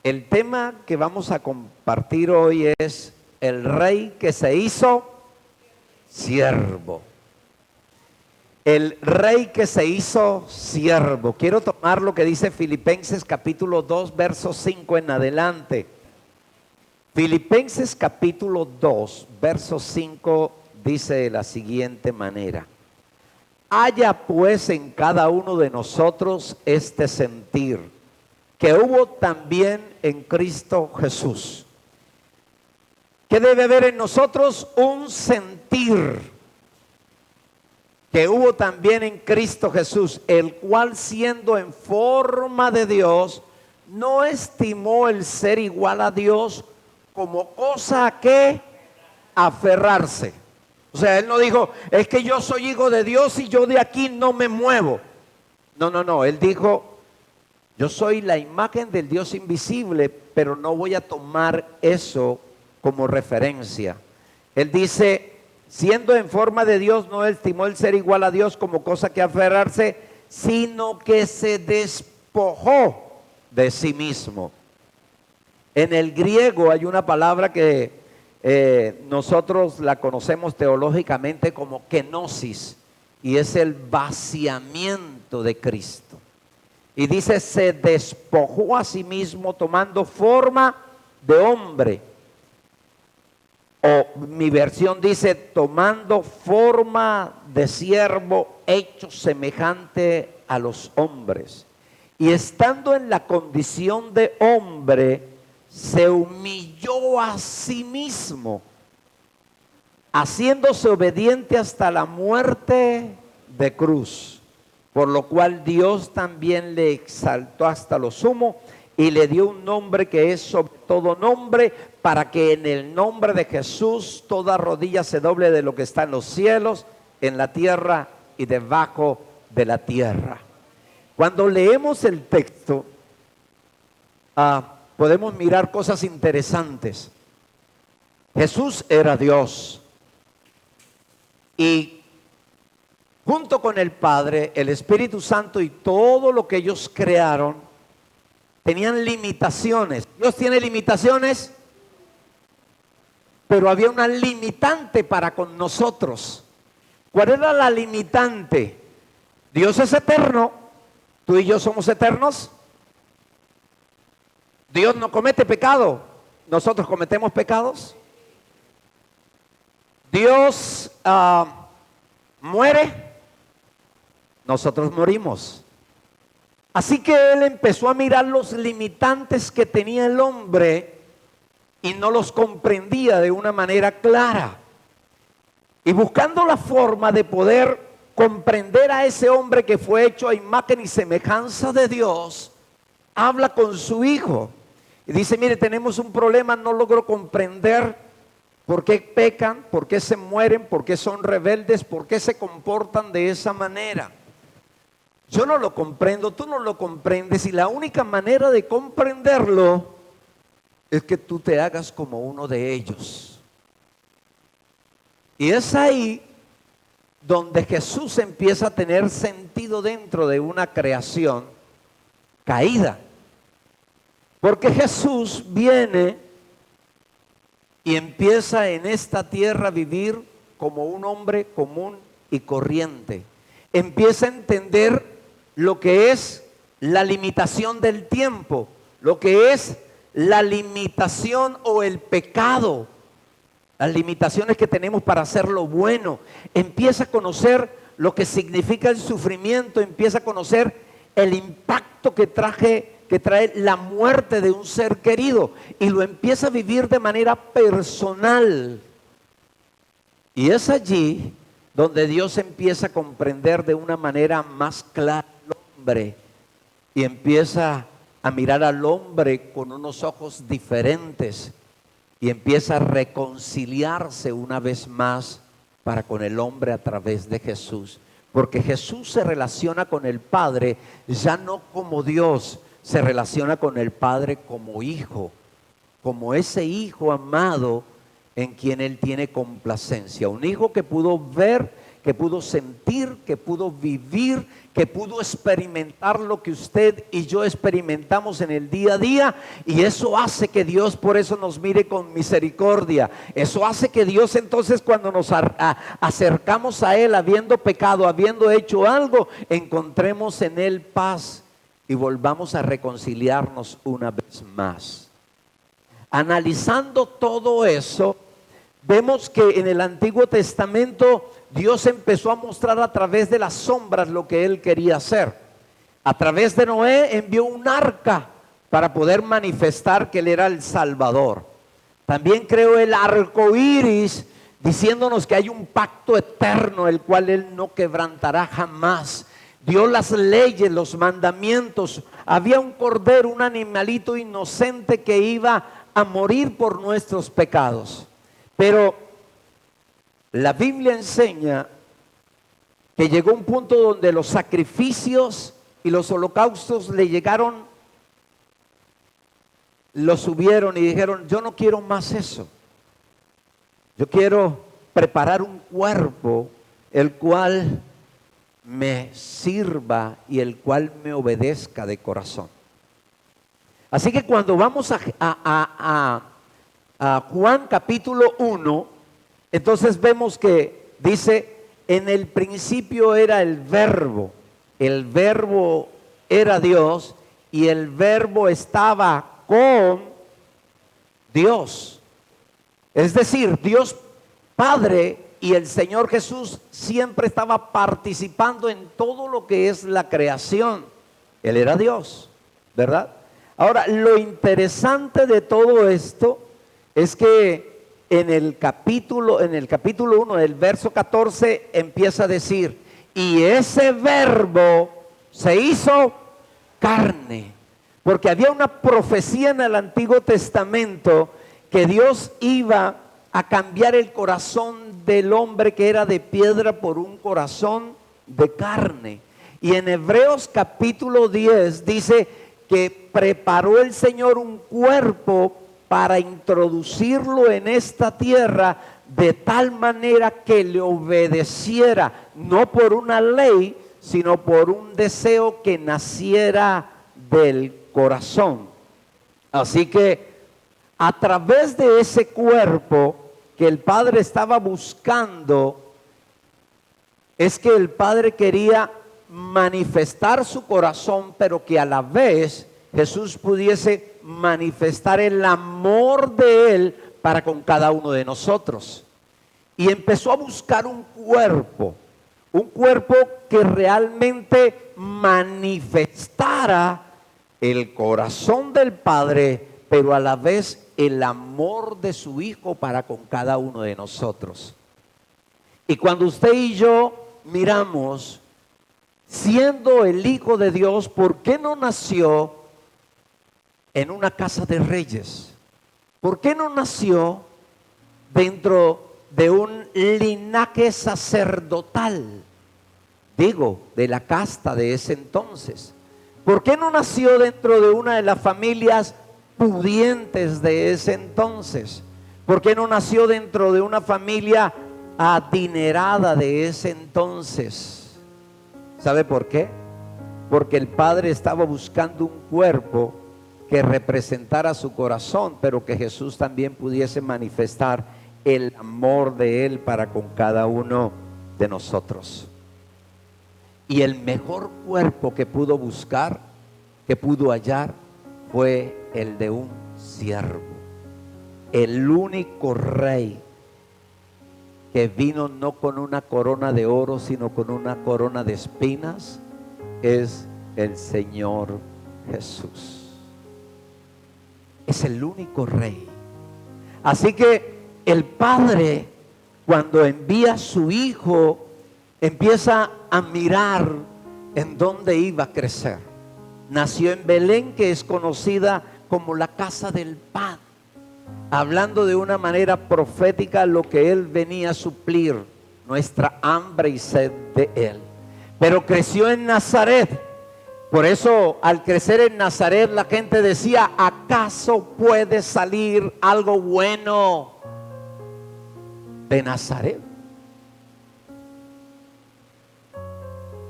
El tema que vamos a compartir hoy es el rey que se hizo siervo. El rey que se hizo siervo. Quiero tomar lo que dice Filipenses capítulo 2, verso 5 en adelante. Filipenses capítulo 2, verso 5 dice de la siguiente manera: haya pues en cada uno de nosotros este sentir que hubo también en Cristo Jesús. ¿Qué debe haber en nosotros? Un sentir que hubo también en Cristo Jesús, el cual siendo en forma de Dios, no estimó el ser igual a Dios como cosa a que aferrarse. O sea, él no dijo, es que yo soy hijo de Dios y yo de aquí no me muevo. No, él dijo, yo soy la imagen del Dios invisible, pero no voy a tomar eso como referencia. Él dice, siendo en forma de Dios, no estimó el ser igual a Dios como cosa que aferrarse, sino que se despojó de sí mismo. En el griego hay una palabra que nosotros la conocemos teológicamente como kenosis, y es el vaciamiento de Cristo. Y dice, se despojó a sí mismo tomando forma de hombre. O mi versión dice, tomando forma de siervo, hecho semejante a los hombres. Y estando en la condición de hombre, se humilló a sí mismo, haciéndose obediente hasta la muerte de cruz. Por lo cual Dios también le exaltó hasta lo sumo y le dio un nombre que es sobre todo nombre, para que en el nombre de Jesús toda rodilla se doble de lo que está en los cielos, en la tierra y debajo de la tierra. Cuando leemos el texto, podemos mirar cosas interesantes. Jesús era Dios y junto con el Padre, el Espíritu Santo y todo lo que ellos crearon, tenían limitaciones. Dios tiene limitaciones, pero había una limitante para con nosotros. ¿Cuál era la limitante? Dios es eterno, tú y yo somos eternos. Dios no comete pecado, nosotros cometemos pecados. Dios muere, nosotros morimos. Así que él empezó a mirar los limitantes que tenía el hombre y no los comprendía de una manera clara. Y buscando la forma de poder comprender a ese hombre que fue hecho a imagen y semejanza de Dios, habla con su hijo y dice, mire, tenemos un problema, no logro comprender por qué pecan, por qué se mueren, por qué son rebeldes, por qué se comportan de esa manera. Yo no lo comprendo, tú no lo comprendes, y la única manera de comprenderlo es que tú te hagas como uno de ellos. Y es ahí donde Jesús empieza a tener sentido dentro de una creación caída. Porque Jesús viene y empieza en esta tierra a vivir como un hombre común y corriente. Empieza a entender lo que es la limitación del tiempo, lo que es la limitación o el pecado, las limitaciones que tenemos para hacer lo bueno. Empieza a conocer lo que significa el sufrimiento, empieza a conocer el impacto que trae la muerte de un ser querido, y lo empieza a vivir de manera personal. Y es allí donde Dios empieza a comprender de una manera más clara al hombre y empieza a mirar al hombre con unos ojos diferentes y empieza a reconciliarse una vez más para con el hombre a través de Jesús. Porque Jesús se relaciona con el Padre ya no como Dios, se relaciona con el Padre como hijo, como ese hijo amado en quien Él tiene complacencia. Un hijo que pudo ver que pudo sentir, que pudo vivir, que pudo experimentar lo que usted y yo experimentamos en el día a día, y eso hace que Dios por eso nos mire con misericordia. Eso hace que Dios entonces, cuando nos acercamos a Él habiendo pecado, habiendo hecho algo, encontremos en Él paz y volvamos a reconciliarnos una vez más. Analizando todo eso, vemos que en el Antiguo Testamento Dios empezó a mostrar a través de las sombras lo que Él quería hacer. A través de Noé envió un arca para poder manifestar que Él era el Salvador. También creó el arco iris, diciéndonos que hay un pacto eterno el cual Él no quebrantará jamás. Dio las leyes, los mandamientos. Había un cordero, un animalito inocente que iba a morir por nuestros pecados. Pero la Biblia enseña que llegó un punto donde los sacrificios y los holocaustos le llegaron, lo subieron y dijeron: yo no quiero más eso. Yo quiero preparar un cuerpo el cual me sirva y el cual me obedezca de corazón. Así que cuando vamos a Juan capítulo 1, entonces vemos que dice: en el principio era el verbo era Dios, y el verbo estaba con Dios. Es decir, Dios Padre y el Señor Jesús siempre estaba participando en todo lo que es la creación. Él era Dios, ¿verdad? Ahora, lo interesante de todo esto es que en el capítulo 1, el verso 14, empieza a decir: y ese verbo se hizo carne. Porque había una profecía en el Antiguo Testamento que Dios iba a cambiar el corazón del hombre que era de piedra por un corazón de carne. Y en Hebreos capítulo 10 dice que preparó el Señor un cuerpo para introducirlo en esta tierra de tal manera que le obedeciera, no por una ley, sino por un deseo que naciera del corazón. Así que a través de ese cuerpo que el Padre estaba buscando, es que el Padre quería manifestar su corazón, pero que a la vez Jesús pudiese manifestar el amor de Él para con cada uno de nosotros. Y empezó a buscar un cuerpo que realmente manifestara el corazón del Padre, pero a la vez el amor de su Hijo para con cada uno de nosotros. Y cuando usted y yo miramos, siendo el Hijo de Dios, ¿por qué no nació en una casa de reyes? ¿Por qué no nació dentro de un linaje sacerdotal? Digo, de la casta de ese entonces. ¿Por qué no nació dentro de una de las familias pudientes de ese entonces? ¿Por qué no nació dentro de una familia adinerada de ese entonces? ¿Sabe por qué? Porque el Padre estaba buscando un cuerpo que representara su corazón, pero que Jesús también pudiese manifestar el amor de Él para con cada uno de nosotros. Y el mejor cuerpo que pudo buscar, que pudo hallar, fue el de un siervo. El único rey que vino no con una corona de oro, sino con una corona de espinas, es el Señor Jesús. Es el único rey. Así que el Padre, cuando envía a su Hijo, empieza a mirar en dónde iba a crecer. Nació en Belén, que es conocida como la casa del pan, hablando de una manera profética lo que Él venía a suplir, nuestra hambre y sed de Él. Pero creció en Nazaret. Por eso, al crecer en Nazaret, la gente decía: ¿acaso puede salir algo bueno de Nazaret?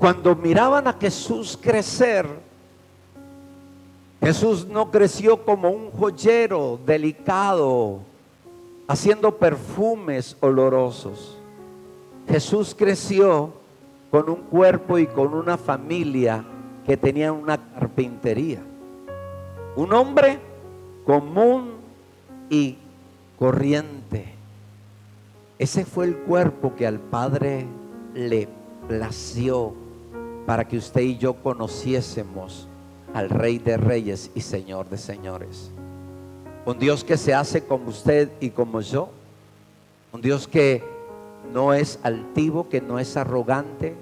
cuando miraban a Jesús crecer, Jesús no creció como un joyero delicado, haciendo perfumes olorosos. Jesús creció con un cuerpo y con una familia que tenía una carpintería. Un hombre común y corriente. Ese fue el cuerpo que al Padre le plació para que usted y yo conociésemos al Rey de Reyes y Señor de Señores. Un Dios que se hace como usted y como yo. Un Dios que no es altivo, que no es arrogante.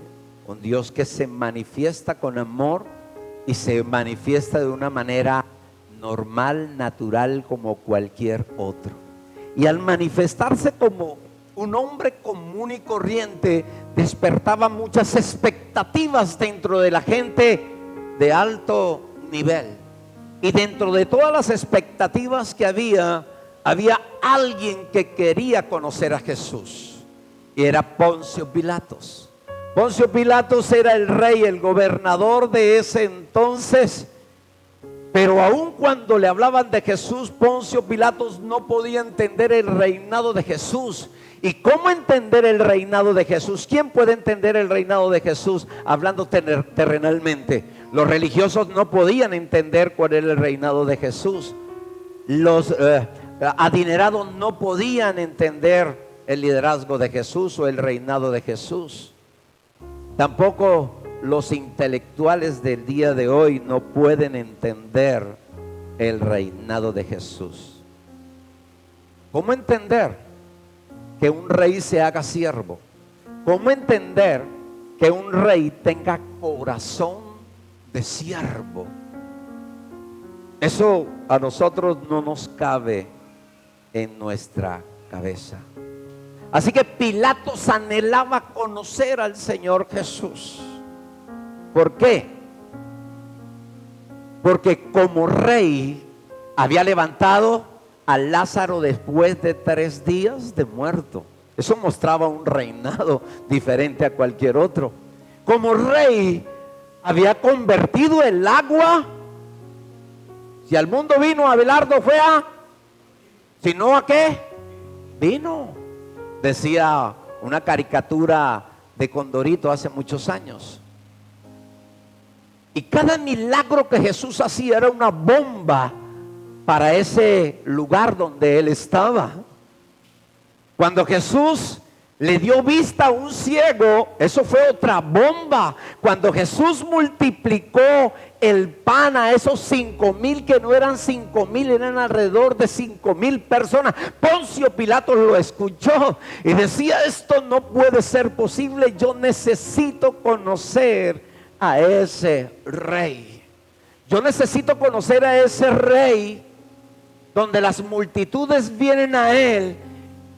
Un Dios que se manifiesta con amor y se manifiesta de una manera normal, natural, como cualquier otro. Y al manifestarse como un hombre común y corriente, despertaba muchas expectativas dentro de la gente de alto nivel. Y dentro de todas las expectativas que había alguien que quería conocer a Jesús. Y era Poncio Pilatos. Poncio Pilatos era el rey, el gobernador de ese entonces. Pero aun cuando le hablaban de Jesús, Poncio Pilatos no podía entender el reinado de Jesús. ¿Y cómo entender el reinado de Jesús? ¿Quién puede entender el reinado de Jesús hablando terrenalmente? Los religiosos no podían entender cuál era el reinado de Jesús. Los adinerados no podían entender el liderazgo de Jesús o el reinado de Jesús. Tampoco los intelectuales del día de hoy no pueden entender el reinado de Jesús. ¿Cómo entender que un rey se haga siervo? ¿Cómo entender que un rey tenga corazón de siervo? Eso a nosotros no nos cabe en nuestra cabeza. Así que Pilatos anhelaba conocer al Señor Jesús. ¿Por qué? Porque como rey había levantado a Lázaro después de 3 días de muerto. Eso mostraba un reinado diferente a cualquier otro. Como rey había convertido el agua. Si al mundo vino, Abelardo fue a, si no a qué, vino. Decía una caricatura de Condorito hace muchos años. Y cada milagro que Jesús hacía era una bomba para ese lugar donde él estaba. Cuando Jesús le dio vista a un ciego, eso fue otra bomba. Cuando Jesús multiplicó el pan a esos 5,000, que no eran 5,000, eran alrededor de 5,000 personas, Poncio Pilatos lo escuchó y decía: esto no puede ser posible, yo necesito conocer a ese rey. Yo necesito conocer a ese rey donde las multitudes vienen a él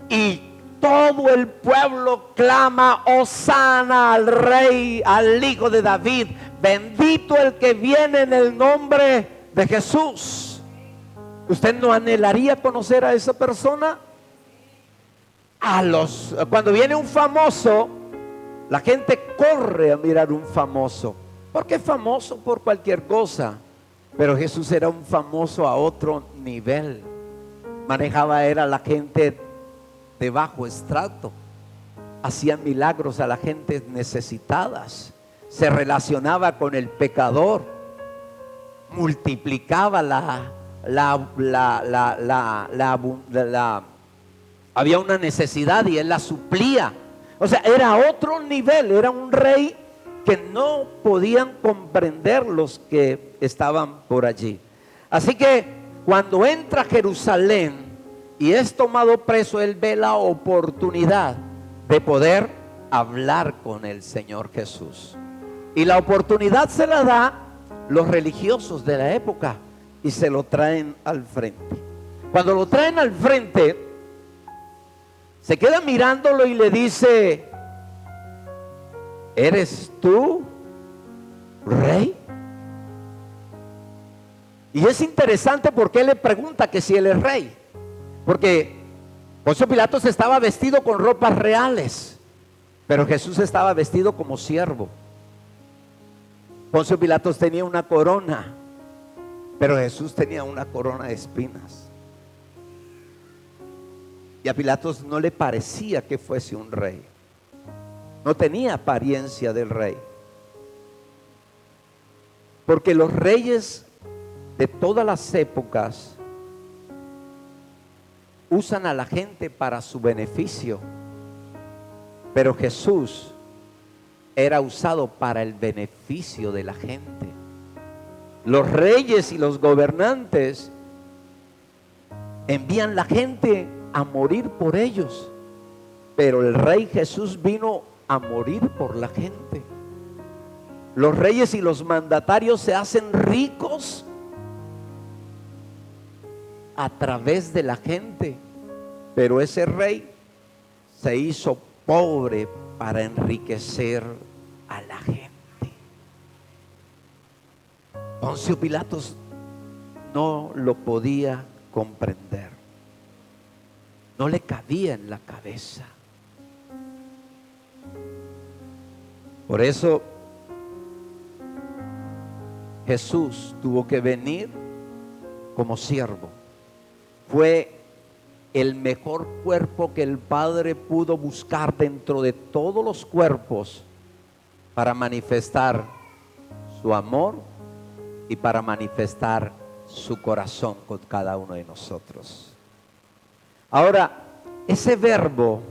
y todo el pueblo clama: Hosana al rey, al hijo de David, bendito el que viene en el nombre de Jesús. ¿Usted no anhelaría conocer a esa persona? Cuando viene un famoso, la gente corre a mirar un famoso, porque es famoso por cualquier cosa. Pero Jesús era un famoso a otro nivel. Manejaba era la gente de bajo estrato. Hacía milagros a la gente necesitadas. Se relacionaba con el pecador. Multiplicaba había una necesidad y él la suplía. O sea, era otro nivel. Era un rey que no podían comprender los que estaban por allí. Así que cuando entra a Jerusalén y es tomado preso, él ve la oportunidad de poder hablar con el Señor Jesús. Y la oportunidad se la da los religiosos de la época y se lo traen al frente. Cuando lo traen al frente, se queda mirándolo y le dice: ¿eres tú rey? Y es interesante porque él le pregunta que si él es rey, porque Poncio Pilatos estaba vestido con ropas reales, pero Jesús estaba vestido como siervo. Poncio Pilatos tenía una corona, pero Jesús tenía una corona de espinas. Y a Pilatos no le parecía que fuese un rey. No tenía apariencia del rey. Porque los reyes de todas las épocas usan a la gente para su beneficio. Pero Jesús era usado para el beneficio de la gente. Los reyes y los gobernantes envían la gente a morir por ellos, pero el Rey Jesús vino a morir por la gente. Los reyes y los mandatarios se hacen ricos a través de la gente, pero ese rey se hizo pobre para enriquecer a la gente. Poncio Pilatos no lo podía comprender, no le cabía en la cabeza. Por eso Jesús tuvo que venir como siervo. Fue el mejor cuerpo que el Padre pudo buscar dentro de todos los cuerpos para manifestar su amor y para manifestar su corazón con cada uno de nosotros. Ahora, ese verbo,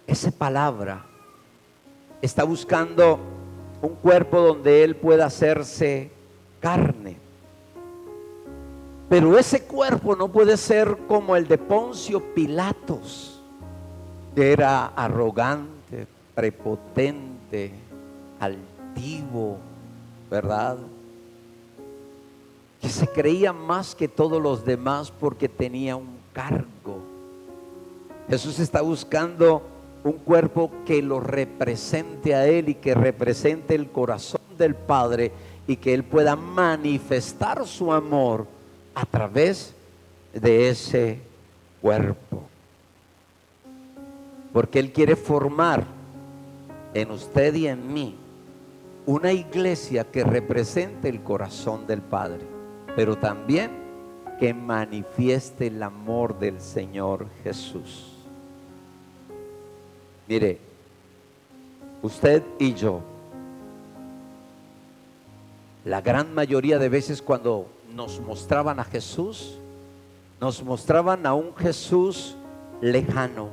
esa palabra, está buscando un cuerpo donde Él pueda hacerse carne. Pero ese cuerpo no puede ser como el de Poncio Pilatos, que era arrogante, prepotente, altivo, ¿verdad? Que se creía más que todos los demás porque tenía un cargo. Jesús está buscando un cuerpo que lo represente a Él y que represente el corazón del Padre y que Él pueda manifestar su amor a través de ese cuerpo. Porque Él quiere formar en usted y en mí una iglesia que represente el corazón del Padre, pero también que manifieste el amor del Señor Jesús. Mire, usted y yo, la gran mayoría de veces cuando nos mostraban a Jesús, nos mostraban a un Jesús lejano.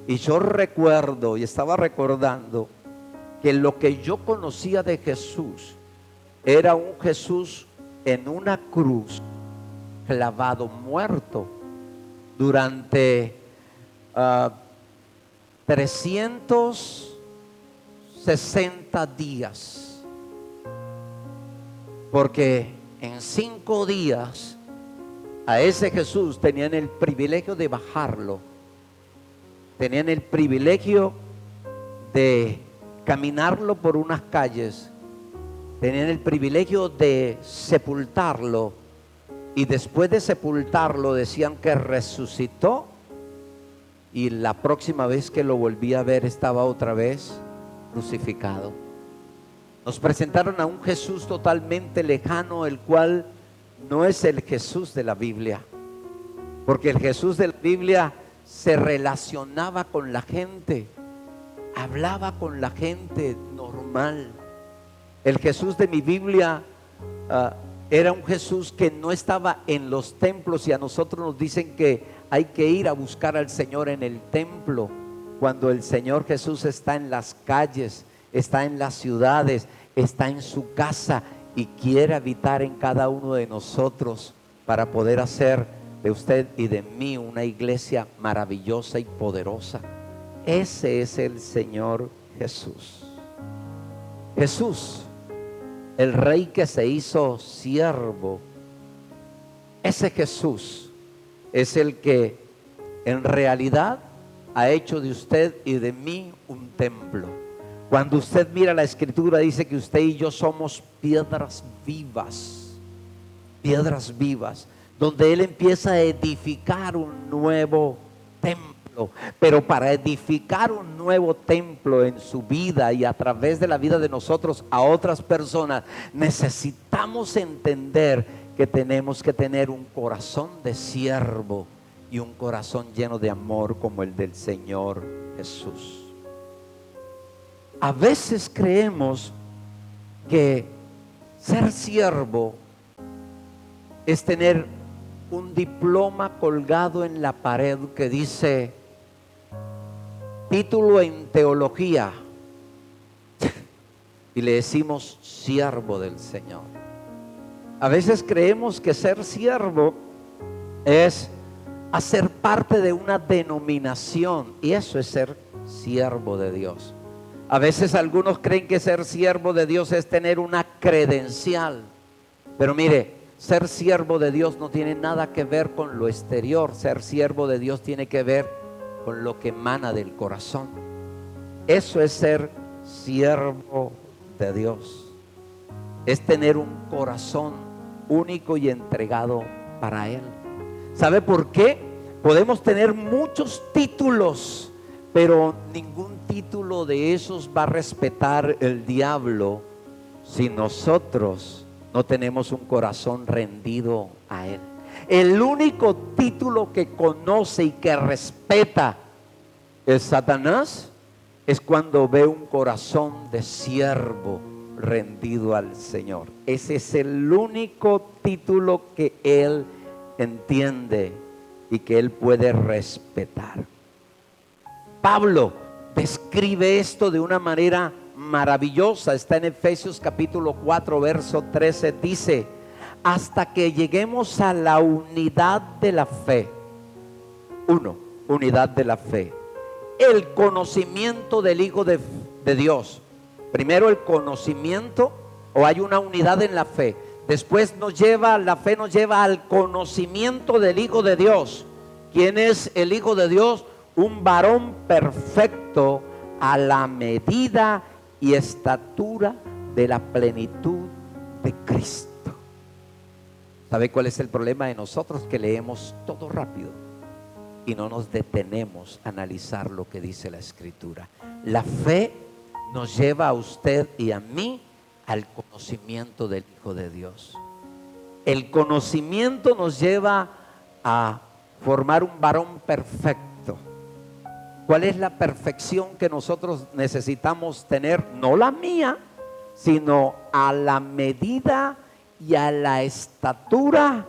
Y yo recuerdo y estaba recordando que lo que yo conocía de Jesús era un Jesús en una cruz, clavado, muerto, durante 360 días. Porque en 5 días a ese Jesús tenían el privilegio de bajarlo, tenían el privilegio de caminarlo por unas calles, tenían el privilegio de sepultarlo, y después de sepultarlo decían que resucitó, y la próxima vez que lo volví a ver estaba otra vez crucificado. Nos presentaron a un Jesús totalmente lejano, el cual no es el Jesús de la Biblia, porque el Jesús de la Biblia se relacionaba con la gente, hablaba con la gente normal. El Jesús de mi Biblia era un Jesús que no estaba en los templos, y a nosotros nos dicen que hay que ir a buscar al Señor en el templo, cuando el Señor Jesús está en las calles, está en las ciudades, está en su casa y quiere habitar en cada uno de nosotros para poder hacer de usted y de mí una iglesia maravillosa y poderosa. Ese es el Señor Jesús. Jesús, el Rey que se hizo siervo, ese Jesús es el que en realidad ha hecho de usted y de mí un templo. Cuando usted mira la Escritura, dice que usted y yo somos piedras vivas, donde Él empieza a edificar un nuevo templo. templo, pero para edificar un nuevo templo en su vida y a través de la vida de nosotros a otras personas, necesitamos entender que tenemos que tener un corazón de siervo y un corazón lleno de amor como el del Señor Jesús. A veces creemos que ser siervo es tener un diploma colgado en la pared que dice título en teología y le decimos siervo del Señor. A veces creemos que ser siervo es hacer parte de una denominación y eso es ser siervo de Dios. A veces algunos creen que ser siervo de Dios es tener una credencial, pero mire, ser siervo de Dios no tiene nada que ver con lo exterior. Ser siervo de Dios tiene que ver con lo que emana del corazón. Eso es ser siervo de Dios. Es tener un corazón único y entregado para Él. ¿Sabe por qué? Podemos tener muchos títulos, pero ningún título de esos va a respetar el diablo si nosotros no tenemos un corazón rendido a Él. El único título que conoce y que respeta el Satanás es cuando ve un corazón de siervo rendido al Señor. Ese es el único título que Él entiende y que Él puede respetar. Pablo describe esto de una manera maravillosa. Está en Efesios capítulo 4 verso 13, dice: hasta que lleguemos a la unidad de la fe. Unidad de la fe, el conocimiento del Hijo de Dios. Primero el conocimiento, o hay una unidad en la fe. Después la fe nos lleva al conocimiento del Hijo de Dios. ¿Quién es el Hijo de Dios? Un varón perfecto a la medida y estatura de la plenitud de Cristo. ¿Sabe cuál es el problema de nosotros? Que leemos todo rápido y no nos detenemos a analizar lo que dice la Escritura. La fe nos lleva a usted y a mí al conocimiento del Hijo de Dios. El conocimiento nos lleva a formar un varón perfecto. ¿Cuál es la perfección que nosotros necesitamos tener? No la mía, sino a la medida y a la estatura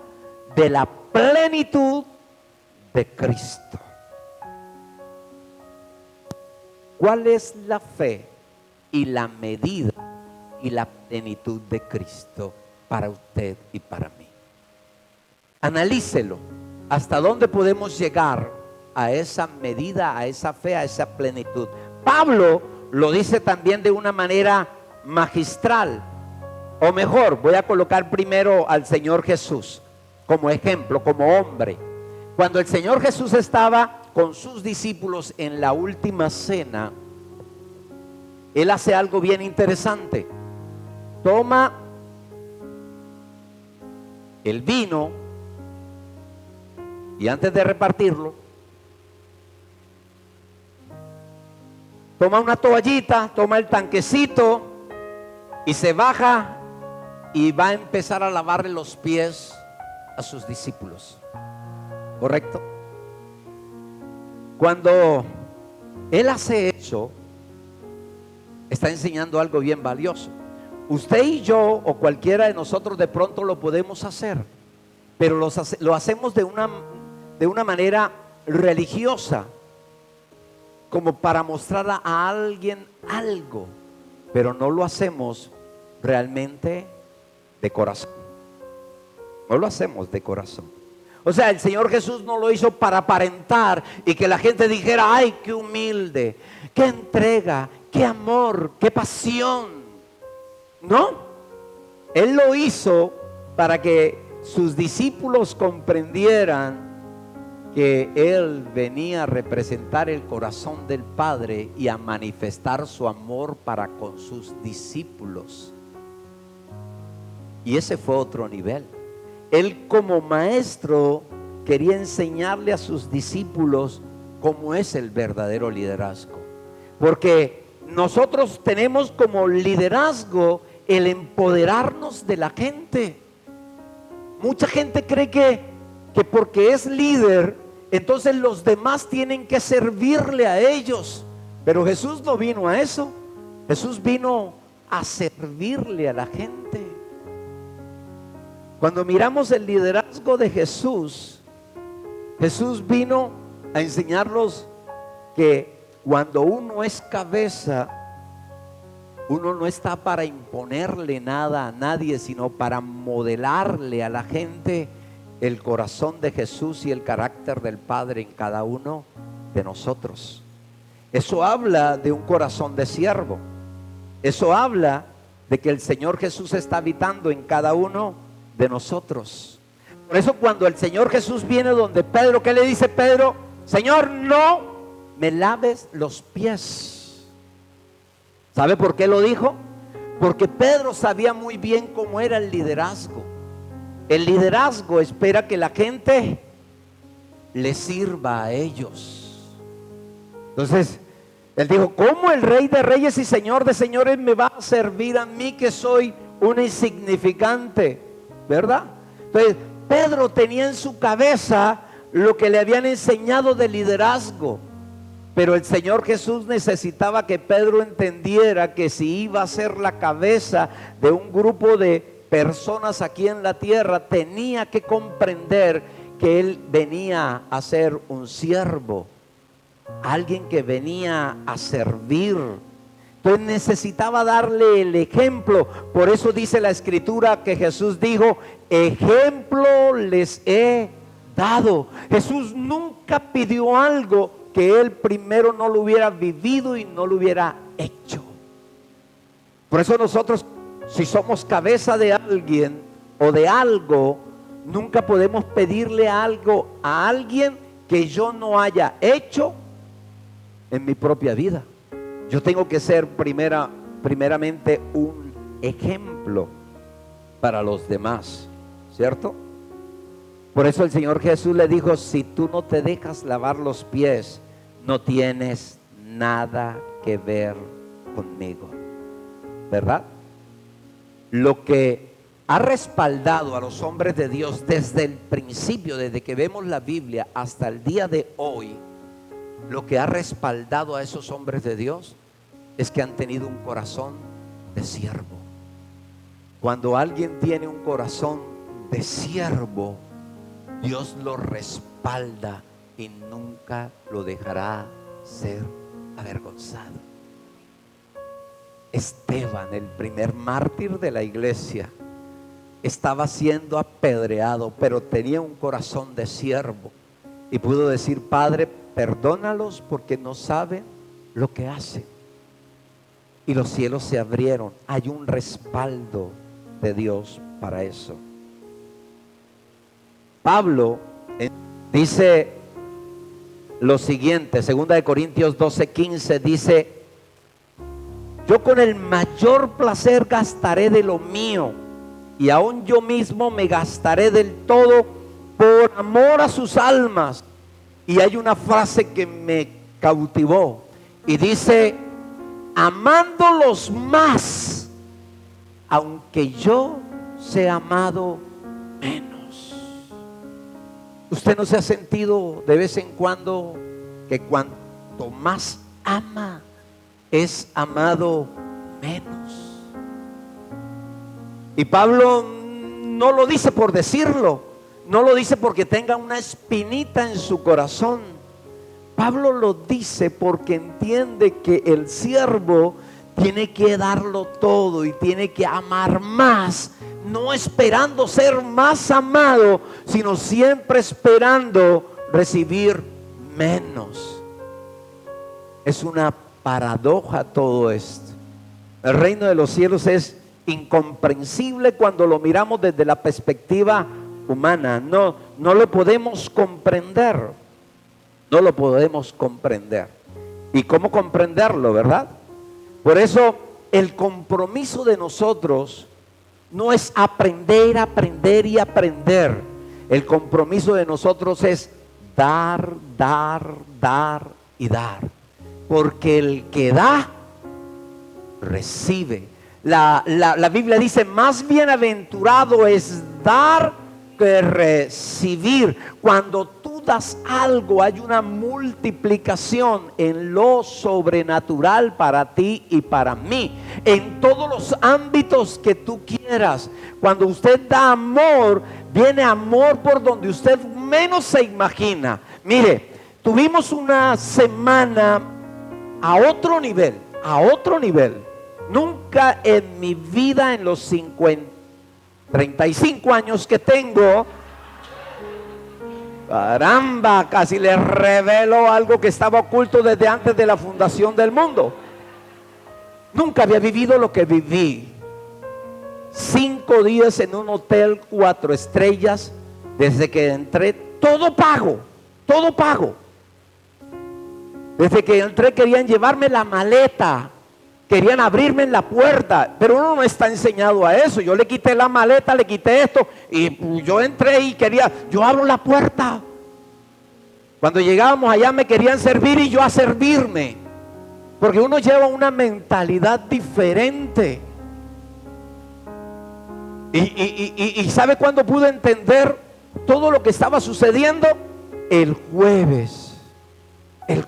de la plenitud de Cristo. ¿Cuál es la fe y la medida y la plenitud de Cristo para usted y para mí? Analícelo. ¿Hasta dónde podemos llegar a esa medida, a esa fe, a esa plenitud? Pablo lo dice también de una manera magistral. O mejor, voy a colocar primero al Señor Jesús como ejemplo, como hombre. Cuando el Señor Jesús estaba con sus discípulos en la última cena, Él hace algo bien interesante. Toma el vino y antes de repartirlo, toma una toallita, toma el tanquecito y se baja y va a empezar a lavarle los pies a sus discípulos. ¿Correcto? Cuando Él hace eso, está enseñando algo bien valioso. Usted y yo o cualquiera de nosotros de pronto lo podemos hacer, pero lo hacemos de una manera religiosa, como para mostrar a alguien algo, pero no lo hacemos realmente de corazón. No lo hacemos de corazón. O sea, el Señor Jesús no lo hizo para aparentar y que la gente dijera: ay, qué humilde, qué entrega, qué amor, qué pasión. No, Él lo hizo para que sus discípulos comprendieran que Él venía a representar el corazón del Padre y a manifestar su amor para con sus discípulos. Y ese fue otro nivel. Él como maestro quería enseñarle a sus discípulos cómo es el verdadero liderazgo. Porque nosotros tenemos como liderazgo el empoderarnos de la gente. Mucha gente cree que porque es líder, entonces los demás tienen que servirle a ellos. Pero Jesús no vino a eso. Jesús vino a servirle a la gente. Cuando miramos el liderazgo de Jesús, Jesús vino a enseñarnos que cuando uno es cabeza, uno no está para imponerle nada a nadie, sino para modelarle a la gente el corazón de Jesús y el carácter del Padre en cada uno de nosotros. Eso habla de un corazón de siervo. Eso habla de que el Señor Jesús está habitando en cada uno de nosotros. Por eso cuando el Señor Jesús viene donde Pedro, ¿qué le dice Pedro? Señor, no me laves los pies. ¿Sabe por qué lo dijo? Porque Pedro sabía muy bien cómo era el liderazgo. El liderazgo espera que la gente le sirva a ellos. Entonces, él dijo, ¿cómo el Rey de Reyes y Señor de Señores me va a servir a mí que soy un insignificante? ¿Verdad? Entonces, Pedro tenía en su cabeza lo que le habían enseñado de liderazgo. Pero el Señor Jesús necesitaba que Pedro entendiera que si iba a ser la cabeza de un grupo de personas aquí en la tierra, tenía que comprender que él venía a ser un siervo, alguien que venía a servir. Entonces necesitaba darle el ejemplo. Por eso dice la Escritura que Jesús dijo, ejemplo les he dado. Jesús nunca pidió algo que él primero no lo hubiera vivido y no lo hubiera hecho. Por eso nosotros, si somos cabeza de alguien o de algo, nunca podemos pedirle algo a alguien que yo no haya hecho en mi propia vida. Yo tengo que ser primeramente un ejemplo para los demás, ¿cierto? Por eso el Señor Jesús le dijo, si tú no te dejas lavar los pies, no tienes nada que ver conmigo, ¿verdad? Lo que ha respaldado a los hombres de Dios desde el principio, desde que vemos la Biblia hasta el día de hoy, lo que ha respaldado a esos hombres de Dios es que han tenido un corazón de siervo. Cuando alguien tiene un corazón de siervo, Dios lo respalda y nunca lo dejará ser avergonzado. Esteban, el primer mártir de la iglesia, estaba siendo apedreado, pero tenía un corazón de siervo y pudo decir, Padre, perdónalos porque no saben lo que hacen. Y los cielos se abrieron. Hay un respaldo de Dios para eso. Pablo dice lo siguiente, 2 Corintios 12:15 dice, yo con el mayor placer gastaré de lo mío, y aún yo mismo me gastaré del todo por amor a sus almas. Y hay una frase que me cautivó y dice, amándolos más, aunque yo sea amado menos. ¿Usted no se ha sentido de vez en cuando que cuanto más ama, es amado menos? Y Pablo no lo dice por decirlo, no lo dice porque tenga una espinita en su corazón. Pablo lo dice porque entiende que el siervo tiene que darlo todo y tiene que amar más, no esperando ser más amado, sino siempre esperando recibir menos. Es una paradoja todo esto. El reino de los cielos es incomprensible cuando lo miramos desde la perspectiva humana. No lo podemos comprender. No lo podemos comprender. ¿Y cómo comprenderlo, verdad? Por eso el compromiso de nosotros no es aprender, aprender y aprender. El compromiso de nosotros es dar, dar, dar y dar. Porque el que da, recibe. La Biblia dice, más bienaventurado es dar que recibir. Cuando tú das algo, hay una multiplicación en lo sobrenatural para ti y para mí, en todos los ámbitos que tú quieras. Cuando usted da amor, viene amor por donde usted menos se imagina. Mire, tuvimos una semana a otro nivel, a otro nivel. Nunca en mi vida, en los 35 años que tengo, caramba, casi les revelo algo que estaba oculto desde antes de la fundación del mundo. Nunca había vivido lo que viví. 5 días en un hotel 4 estrellas, desde que entré, todo pago, todo pago. Desde que entré querían llevarme la maleta, querían abrirme en la puerta, pero uno no está enseñado a eso. Yo le quité la maleta, le quité esto, y yo entré y quería, yo abro la puerta. Cuando llegábamos allá me querían servir y yo a servirme, porque uno lleva una mentalidad diferente. Y ¿sabe cuándo pude entender todo lo que estaba sucediendo? El jueves. El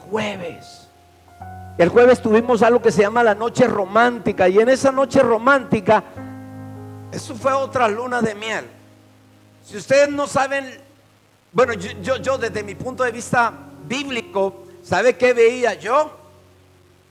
jueves tuvimos algo que se llama la noche romántica, y en esa noche romántica, eso fue otra luna de miel. Si ustedes no saben, bueno, yo desde mi punto de vista bíblico, ¿sabe qué veía yo?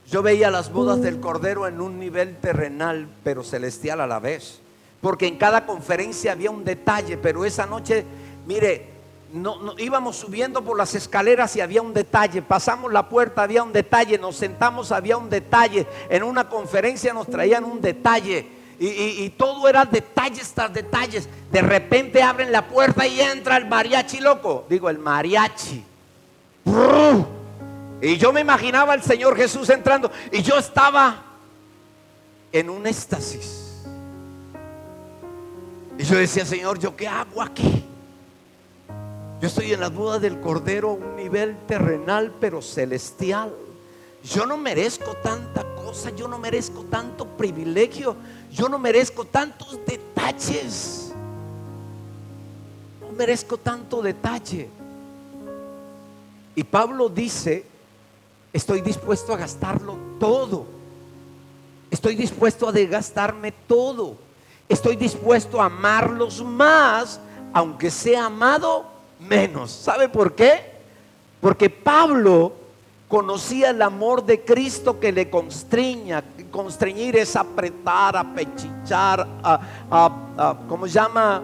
Yo veía las bodas del Cordero en un nivel terrenal, pero celestial a la vez, porque en cada conferencia había un detalle. Pero esa noche, mire, no, íbamos subiendo por las escaleras y había un detalle, pasamos la puerta, había un detalle, nos sentamos, había un detalle, en una conferencia nos traían un detalle, y todo era detalles tras detalles. De repente abren la puerta y entra el mariachi loco, digo, el mariachi, y yo me imaginaba al Señor Jesús entrando, y yo estaba en un éxtasis, y yo decía, Señor, ¿yo qué hago aquí? Yo estoy en las bodas del Cordero, un nivel terrenal pero celestial. Yo no merezco tanta cosa, yo no merezco tanto privilegio, yo no merezco tantos detalles, no merezco tanto detalle. Y Pablo dice, estoy dispuesto a gastarlo todo, estoy dispuesto a desgastarme todo, estoy dispuesto a amarlos más, aunque sea amado menos. ¿Sabe por qué? Porque Pablo conocía el amor de Cristo que le constreña. Constreñir es apretar, apechichar, ¿cómo se llama?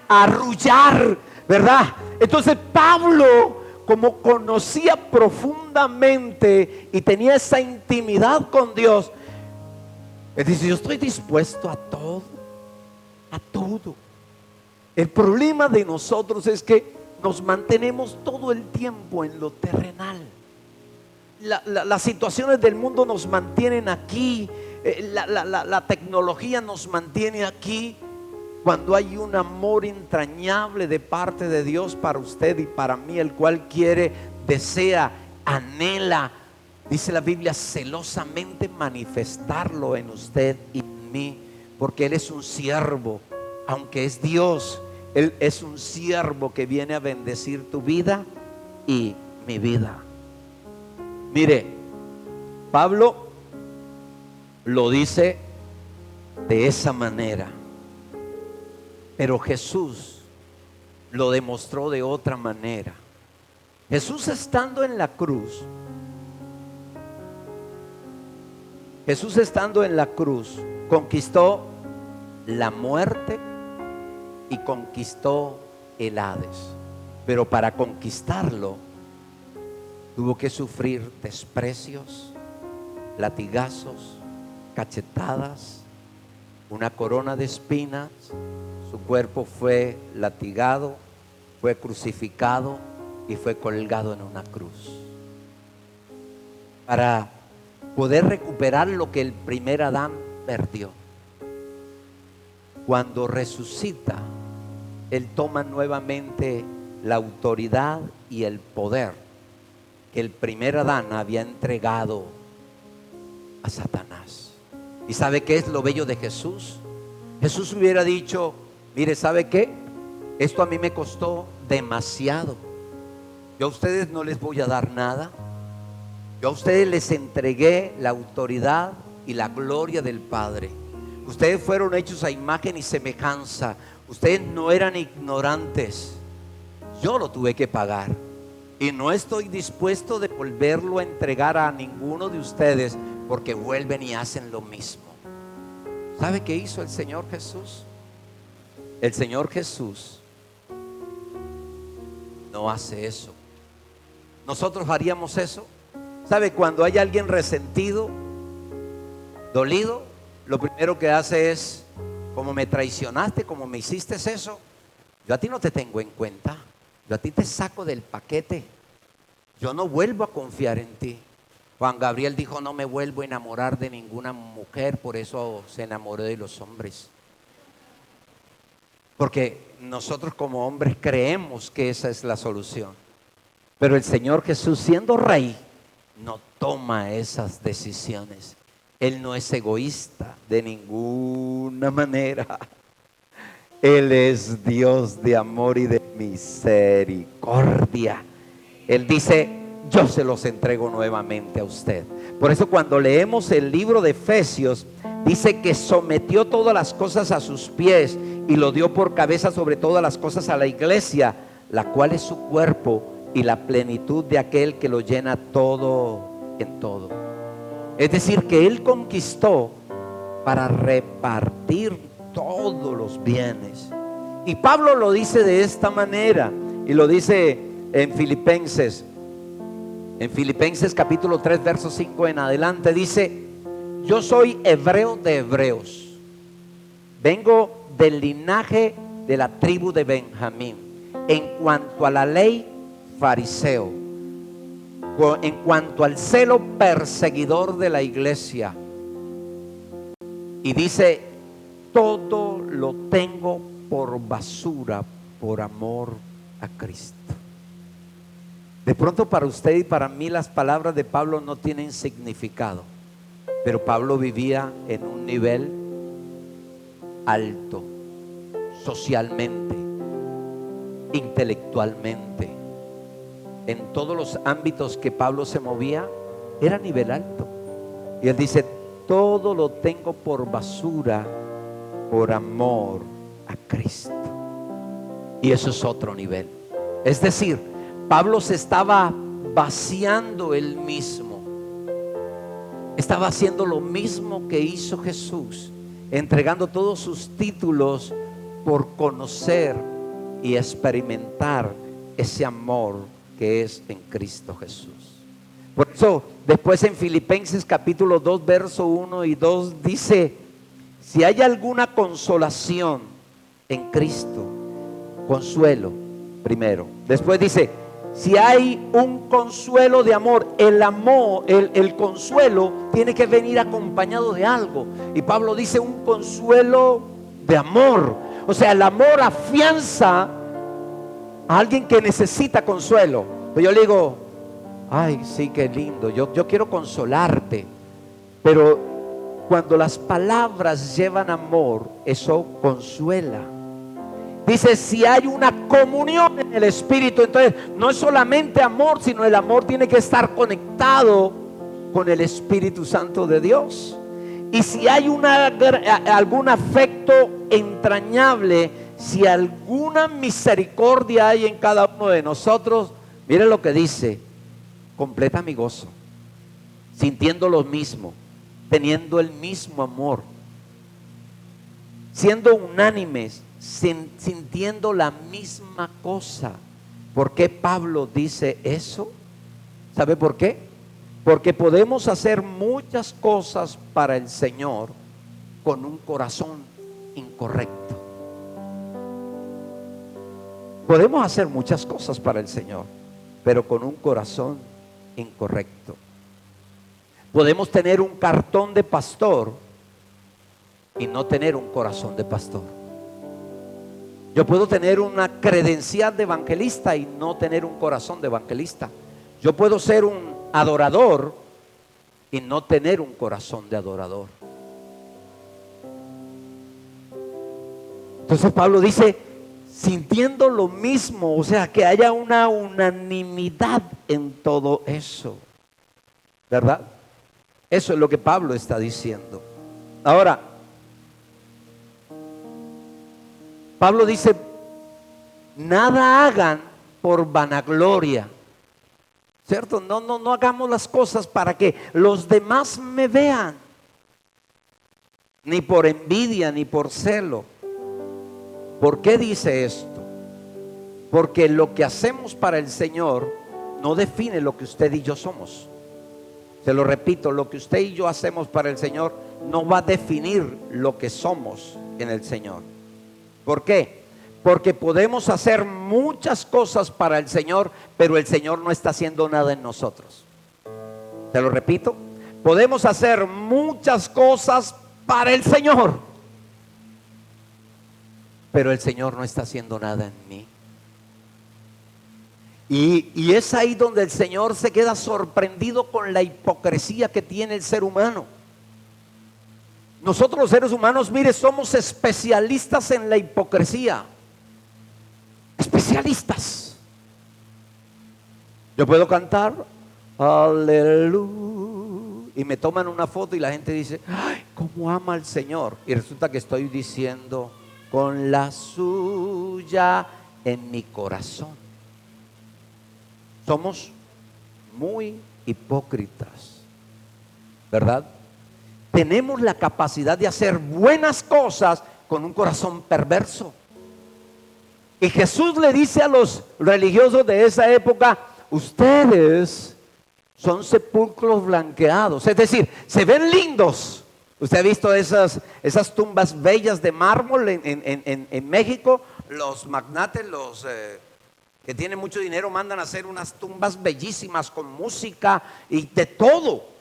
Arrullar, ¿verdad? Entonces Pablo, como conocía profundamente y tenía esa intimidad con Dios, él dice, yo estoy dispuesto a todo, a todo. El problema de nosotros es que nos mantenemos todo el tiempo en lo terrenal. Las situaciones del mundo nos mantienen aquí, la tecnología nos mantiene aquí, cuando hay un amor entrañable de parte de Dios para usted y para mí, el cual quiere, desea, anhela, dice la Biblia, celosamente manifestarlo en usted y en mí, porque Él es un siervo, aunque es Dios. Él es un siervo que viene a bendecir tu vida y mi vida. Mire, Pablo lo dice de esa manera, pero Jesús lo demostró de otra manera. Jesús estando en la cruz, conquistó la muerte y conquistó el Hades, pero para conquistarlo tuvo que sufrir desprecios, latigazos, cachetadas, una corona de espinas. Su cuerpo fue latigado, fue crucificado y fue colgado en una cruz, para poder recuperar lo que el primer Adán perdió. Cuando resucita, Él toma nuevamente la autoridad y el poder que el primer Adán había entregado a Satanás. ¿Y sabe qué es lo bello de Jesús? Jesús hubiera dicho: mire, ¿sabe qué? Esto a mí me costó demasiado. Yo a ustedes no les voy a dar nada. Yo a ustedes les entregué la autoridad y la gloria del Padre. Ustedes fueron hechos a imagen y semejanza. Ustedes no eran ignorantes. Yo lo tuve que pagar. Y no estoy dispuesto de volverlo a entregar a ninguno de ustedes, porque vuelven y hacen lo mismo. ¿Sabe qué hizo el Señor Jesús? El Señor Jesús no hace eso. ¿Nosotros haríamos eso? ¿Sabe? Cuando hay alguien resentido, dolido, lo primero que hace es: como me traicionaste, como me hiciste eso, yo a ti no te tengo en cuenta. Yo a ti te saco del paquete. Yo no vuelvo a confiar en ti. Juan Gabriel dijo: no me vuelvo a enamorar de ninguna mujer, por eso se enamoró de los hombres. Porque nosotros como hombres creemos que esa es la solución. Pero el Señor Jesús, siendo rey, no toma esas decisiones. Él no es egoísta de ninguna manera. Él es Dios de amor y de misericordia. Él dice: yo se los entrego nuevamente a usted. Por eso cuando leemos el libro de Efesios, dice que sometió todas las cosas a sus pies y lo dio por cabeza sobre todas las cosas a la iglesia, la cual es su cuerpo y la plenitud de aquel que lo llena todo en todo. Es decir, que Él conquistó para repartir todos los bienes. Y Pablo lo dice de esta manera, y lo dice en Filipenses capítulo 3 verso 5 en adelante. Dice: yo soy hebreo de hebreos, vengo del linaje de la tribu de Benjamín. En cuanto a la ley, fariseo. En cuanto al celo, perseguidor de la iglesia. Y dice: todo lo tengo por basura por amor a Cristo. De pronto para usted y para mí las palabras de Pablo no tienen significado, pero Pablo vivía en un nivel alto, socialmente, intelectualmente. En todos los ámbitos que Pablo se movía, era nivel alto. Y él dice: todo lo tengo por basura por amor a Cristo. Y eso es otro nivel. Es decir, Pablo se estaba vaciando él mismo. Estaba haciendo lo mismo que hizo Jesús, entregando todos sus títulos por conocer y experimentar ese amor que es en Cristo Jesús. Por eso después en Filipenses capítulo 2 verso 1 y 2 dice: si hay alguna consolación en Cristo, consuelo primero. Después dice: si hay un consuelo de amor, el consuelo tiene que venir acompañado de algo. Y Pablo dice: un consuelo de amor. O sea, el amor afianza a alguien que necesita consuelo. Pero yo le digo: ay, sí, qué lindo, yo quiero consolarte. Pero cuando las palabras llevan amor, eso consuela. Dice: si hay una comunión en el Espíritu, entonces no es solamente amor, sino el amor tiene que estar conectado con el Espíritu Santo de Dios. Y si hay algún afecto entrañable, si alguna misericordia hay en cada uno de nosotros, mire lo que dice: completa mi gozo, sintiendo lo mismo, teniendo el mismo amor, siendo unánimes, sintiendo la misma cosa. ¿Por qué Pablo dice eso? ¿Sabe por qué? Porque podemos hacer muchas cosas para el Señor con un corazón incorrecto. Podemos hacer muchas cosas para el Señor, pero con un corazón incorrecto. Podemos tener un cartón de pastor y no tener un corazón de pastor. Yo puedo tener una credencial de evangelista y no tener un corazón de evangelista. Yo puedo ser un adorador y no tener un corazón de adorador. Entonces Pablo dice, sintiendo lo mismo, o sea, que haya una unanimidad en todo eso, ¿verdad? Eso es lo que Pablo está diciendo. Ahora, Pablo dice, nada hagan por vanagloria, ¿cierto? No hagamos las cosas para que los demás me vean, ni por envidia, ni por celo. ¿Por qué dice esto? Porque lo que hacemos para el Señor no define lo que usted y yo somos. Se lo repito, lo que usted y yo hacemos para el Señor no va a definir lo que somos en el Señor. ¿Por qué? Porque podemos hacer muchas cosas para el Señor, pero el Señor no está haciendo nada en nosotros. Se lo repito, podemos hacer muchas cosas para el Señor, pero el Señor no está haciendo nada en mí. Y es ahí donde el Señor se queda sorprendido con la hipocresía que tiene el ser humano. Nosotros los seres humanos, mire, somos especialistas en la hipocresía. Especialistas. Yo puedo cantar aleluya y me toman una foto y la gente dice, ay, cómo ama al Señor, y resulta que estoy diciendo con la suya en mi corazón. Somos muy hipócritas, ¿verdad? Tenemos la capacidad de hacer buenas cosas con un corazón perverso. Y Jesús le dice a los religiosos de esa época, ustedes son sepulcros blanqueados, es decir, se ven lindos. Usted ha visto esas tumbas bellas de mármol en México. Los magnates, que tienen mucho dinero, mandan a hacer unas tumbas bellísimas con música y de todo.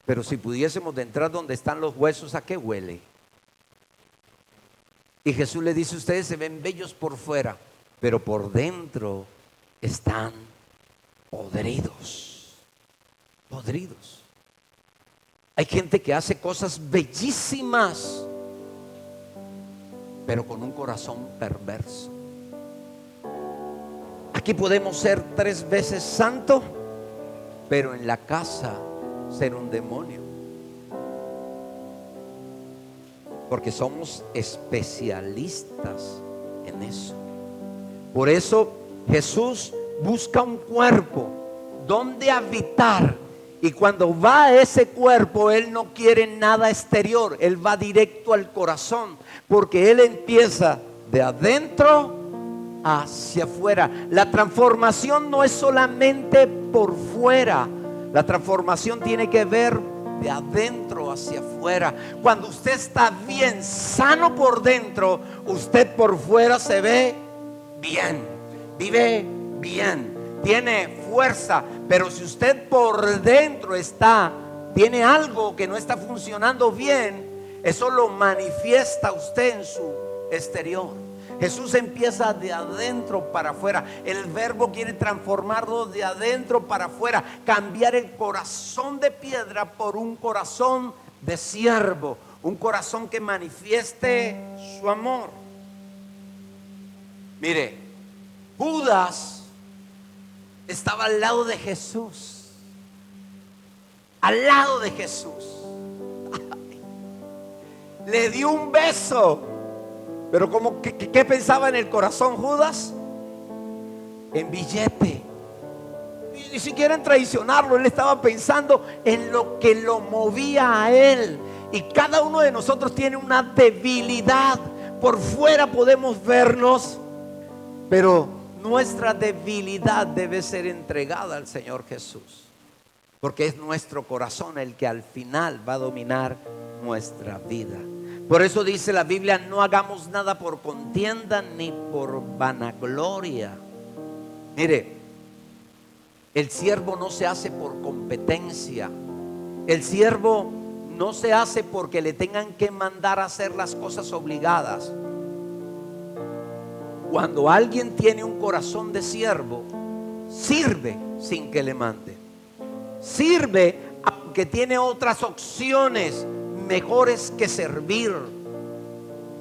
Pero si pudiésemos de entrar donde están los huesos, ¿a qué huele? Y Jesús le dice, ustedes se ven bellos por fuera, pero por dentro están podridos. Podridos. Hay gente que hace cosas bellísimas, pero con un corazón perverso. Aquí podemos ser 3 veces santo, pero en la casa ser un demonio. Porque somos especialistas en eso. Por eso Jesús busca un cuerpo donde habitar. Y cuando va a ese cuerpo, Él no quiere nada exterior. Él va directo al corazón. Porque Él empieza de adentro hacia afuera. La transformación no es solamente por fuera. La transformación tiene que ver de adentro hacia afuera. Cuando usted está bien, sano por dentro, usted por fuera se ve bien, vive bien, tiene fuerza. Pero si usted por dentro tiene algo que no está funcionando bien, eso lo manifiesta usted en su exterior. Jesús empieza de adentro para afuera. El verbo quiere transformarlo de adentro para afuera, cambiar el corazón de piedra por un corazón de siervo, un corazón que manifieste su amor. Mire, Judas estaba al lado de Jesús, al lado de Jesús. Le dio un beso. Pero ¿qué pensaba en el corazón Judas? En billete. Ni siquiera en traicionarlo. Él estaba pensando en lo que lo movía a él. Y cada uno de nosotros tiene una debilidad. Por fuera podemos vernos, pero nuestra debilidad debe ser entregada al Señor Jesús. Porque es nuestro corazón el que al final va a dominar nuestra vida. Por eso dice la Biblia, no hagamos nada por contienda ni por vanagloria. Mire, el siervo no se hace por competencia. El siervo no se hace porque le tengan que mandar a hacer las cosas obligadas. Cuando alguien tiene un corazón de siervo, sirve sin que le mande. Sirve aunque tiene otras opciones mejores que servir.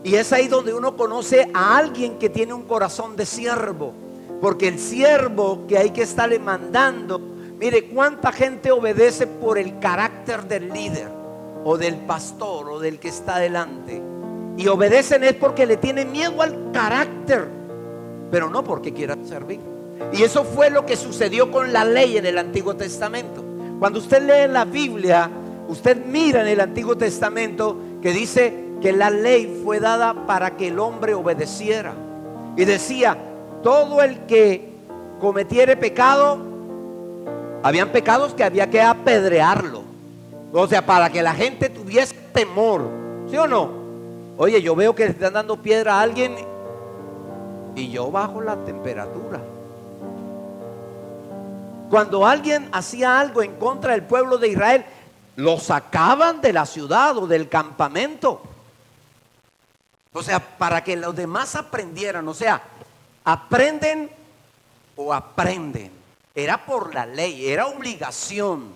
Y es ahí donde uno conoce a alguien que tiene un corazón de siervo. Porque el siervo que hay que estarle mandando, mire cuánta gente obedece por el carácter del líder o del pastor o del que está delante. Y obedecen es porque le tienen miedo al carácter, pero no porque quieran servir. Y eso fue lo que sucedió con la ley en el Antiguo Testamento. Cuando usted lee la Biblia, usted mira en el Antiguo Testamento que dice que la ley fue dada para que el hombre obedeciera. Y decía, todo el que cometiere pecado, habían pecados que había que apedrearlo. O sea, para que la gente tuviese temor. ¿Sí o no? Oye, yo veo que le están dando piedra a alguien y yo bajo la temperatura. Cuando alguien hacía algo en contra del pueblo de Israel, lo sacaban de la ciudad o del campamento. O sea, para que los demás aprendieran. O sea, aprenden o aprenden. Era por la ley, era obligación.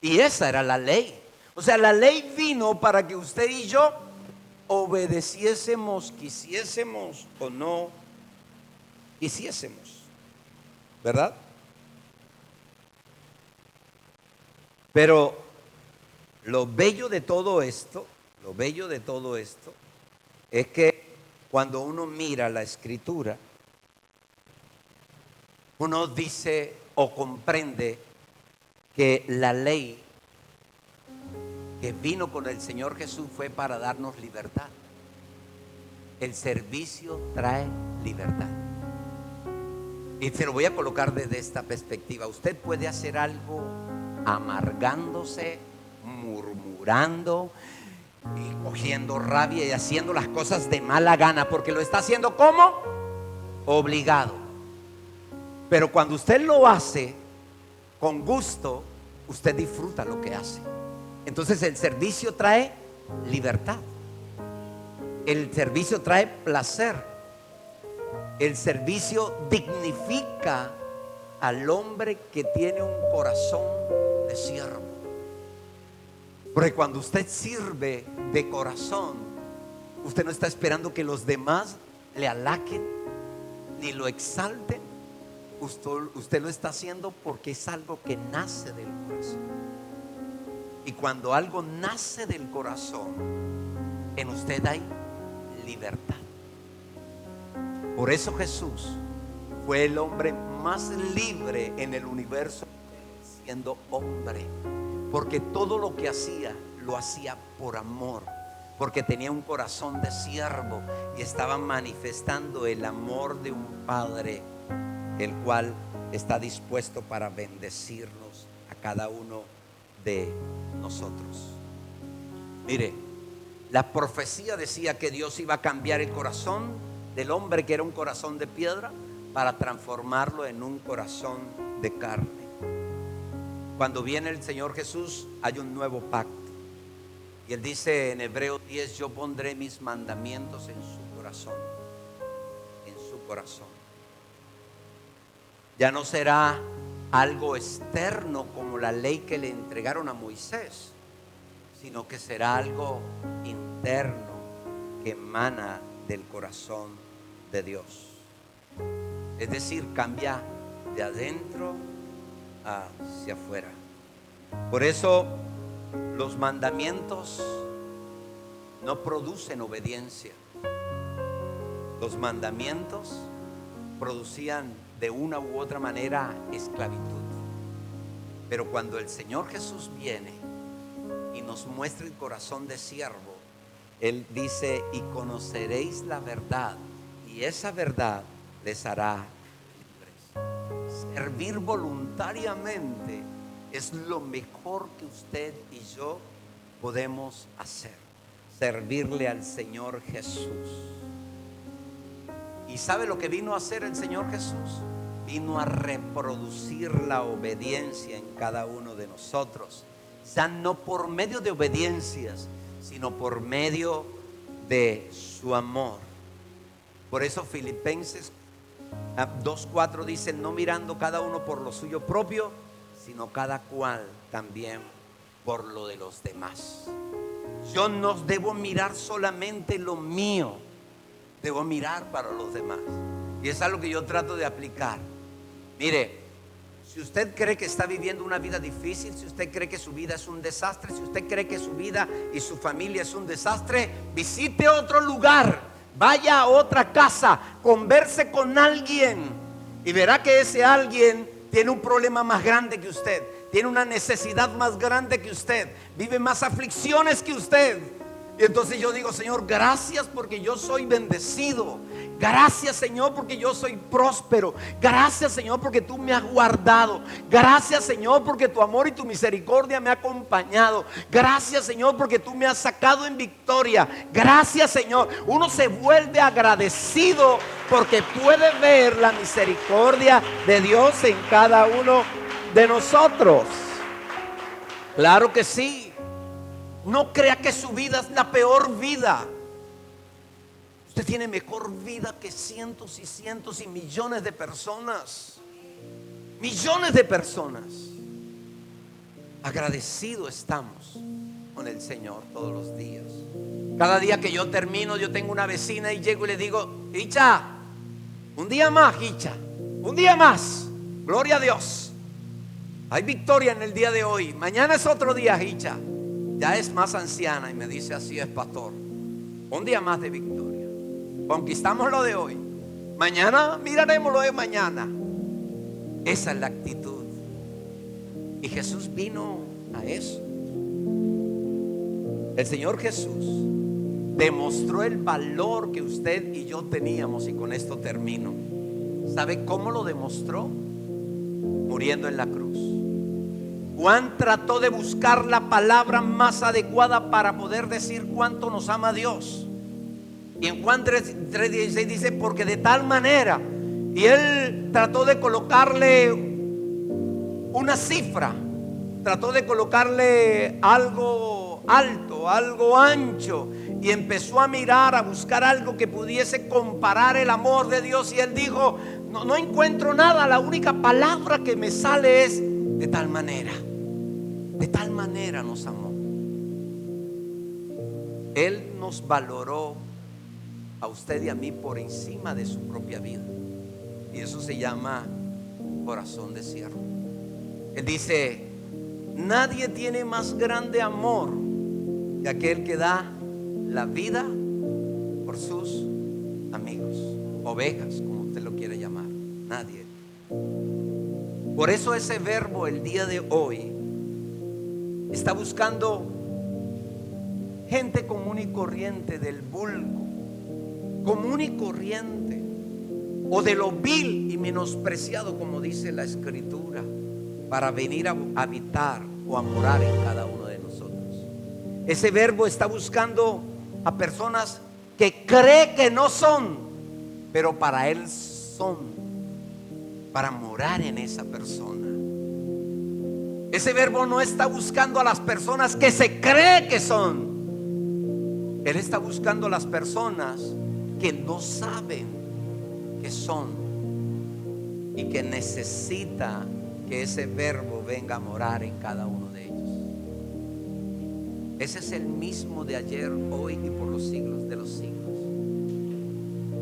Y esa era la ley. O sea, la ley vino para que usted y yo obedeciésemos, quisiésemos o no quisiésemos. ¿Verdad? Pero lo bello de todo esto, es que cuando uno mira la Escritura, uno dice o comprende que la ley que vino con el Señor Jesús fue para darnos libertad. El servicio trae libertad. Y se lo voy a colocar desde esta perspectiva. Usted puede hacer algo amargándose, murmurando y cogiendo rabia y haciendo las cosas de mala gana, porque lo está haciendo como obligado. Pero cuando usted lo hace con gusto, usted disfruta lo que hace. Entonces el servicio trae libertad. El servicio trae placer. El servicio dignifica al hombre que tiene un corazón de siervo. Porque cuando usted sirve de corazón, usted no está esperando que los demás le halaquen ni lo exalten. Usted lo está haciendo porque es algo que nace del corazón. Y cuando algo nace del corazón, en usted hay libertad. Por eso Jesús fue el hombre más libre en el universo, siendo hombre. Porque todo lo que hacía, lo hacía por amor. Porque tenía un corazón de siervo y estaba manifestando el amor de un padre, el cual está dispuesto para bendecirnos a cada uno de nosotros. Mire, la profecía decía que Dios iba a cambiar el corazón del hombre, que era un corazón de piedra, para transformarlo en un corazón de carne. Cuando viene el Señor Jesús, hay un nuevo pacto. Y Él dice en Hebreos 10, yo pondré mis mandamientos en su corazón. En su corazón. Ya no será algo externo como la ley que le entregaron a Moisés, sino que será algo interno que emana del corazón de Dios. Es decir, cambia de adentro hacia afuera. Por eso los mandamientos no producen obediencia. Los mandamientos producían de una u otra manera esclavitud. Pero cuando el Señor Jesús viene y nos muestra el corazón de siervo, Él dice, y conoceréis la verdad, y esa verdad les hará libres. Servir voluntariamente es lo mejor que usted y yo podemos hacer. Servirle al Señor Jesús. ¿Y sabe lo que vino a hacer el Señor Jesús? Vino a reproducir la obediencia en cada uno de nosotros. ya no por medio de obediencias, sino por medio de su amor. Por eso Filipenses 2:4 dice: no mirando cada uno por lo suyo propio, sino cada cual también por lo de los demás. Yo no debo mirar solamente lo mío, debo mirar para los demás. Y es algo que yo trato de aplicar. Mire, si usted cree que está viviendo una vida difícil, si usted cree que su vida es un desastre, si usted cree que su vida y su familia es un desastre, visite otro lugar, vaya a otra casa, converse con alguien y verá que ese alguien tiene un problema más grande que usted, tiene una necesidad más grande que usted, vive más aflicciones que usted. Y entonces yo digo: Señor, gracias porque yo soy bendecido. Gracias, Señor, porque yo soy próspero. Gracias, Señor, porque tú me has guardado. Gracias, Señor, porque tu amor y tu misericordia me ha acompañado. Gracias, Señor, porque tú me has sacado en victoria. Gracias, Señor. Uno se vuelve agradecido porque puede ver la misericordia de Dios en cada uno de nosotros. Claro que sí. No crea que su vida es la peor vida. Usted tiene mejor vida que cientos y cientos y millones de personas. Millones de personas. Agradecidos estamos con el Señor todos los días. Cada día que yo termino, yo tengo una vecina y llego y le digo: Hicha, un día más, Hicha, un día más. Gloria a Dios. Hay victoria en el día de hoy. Mañana es otro día, Hicha. Ya es más anciana y me dice: así es, pastor. Un día más de victoria. Conquistamos lo de hoy. Mañana miraremos lo de mañana. Esa es la actitud. Y Jesús vino a eso. El Señor Jesús demostró el valor que usted y yo teníamos. Y con esto termino. ¿Sabe cómo lo demostró? Muriendo en la cruz. Juan trató de buscar la palabra más adecuada para poder decir cuánto nos ama Dios. Y en Juan 3:16 dice: porque de tal manera. Y él trató de colocarle una cifra, trató de colocarle algo alto, algo ancho, y empezó a mirar, a buscar algo que pudiese comparar el amor de Dios. Y él dijo: no encuentro nada, la única palabra que me sale es de tal manera. De tal manera nos amó. Él nos valoró a usted y a mí por encima de su propia vida. Y eso se llama corazón de siervo. Él dice: nadie tiene más grande amor que aquel que da la vida por sus amigos, ovejas, como usted lo quiere llamar. Nadie. Por eso ese verbo el día de hoy está buscando gente común y corriente, del vulgo, común y corriente, o de lo vil y menospreciado, como dice la Escritura, para venir a habitar o a morar en cada uno de nosotros. Ese verbo está buscando a personas que cree que no son, pero para él son, para morar en esa persona. Ese verbo no está buscando a las personas que se cree que son. Él está buscando a las personas que no saben que son y que necesita que ese verbo venga a morar en cada uno de ellos. Ese es el mismo de ayer, hoy y por los siglos de los siglos.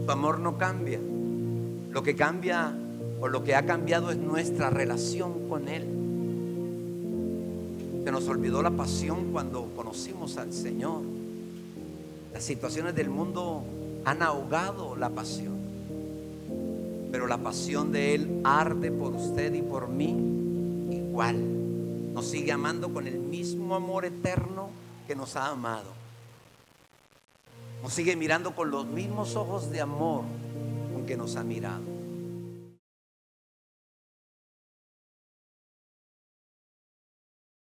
Su amor no cambia. Lo que cambia o lo que ha cambiado es nuestra relación con Él. Se nos olvidó la pasión cuando conocimos al Señor. Las situaciones del mundo han ahogado la pasión, pero la pasión de Él arde por usted y por mí igual. Nos sigue amando con el mismo amor eterno que nos ha amado. Nos sigue mirando con los mismos ojos de amor con que nos ha mirado.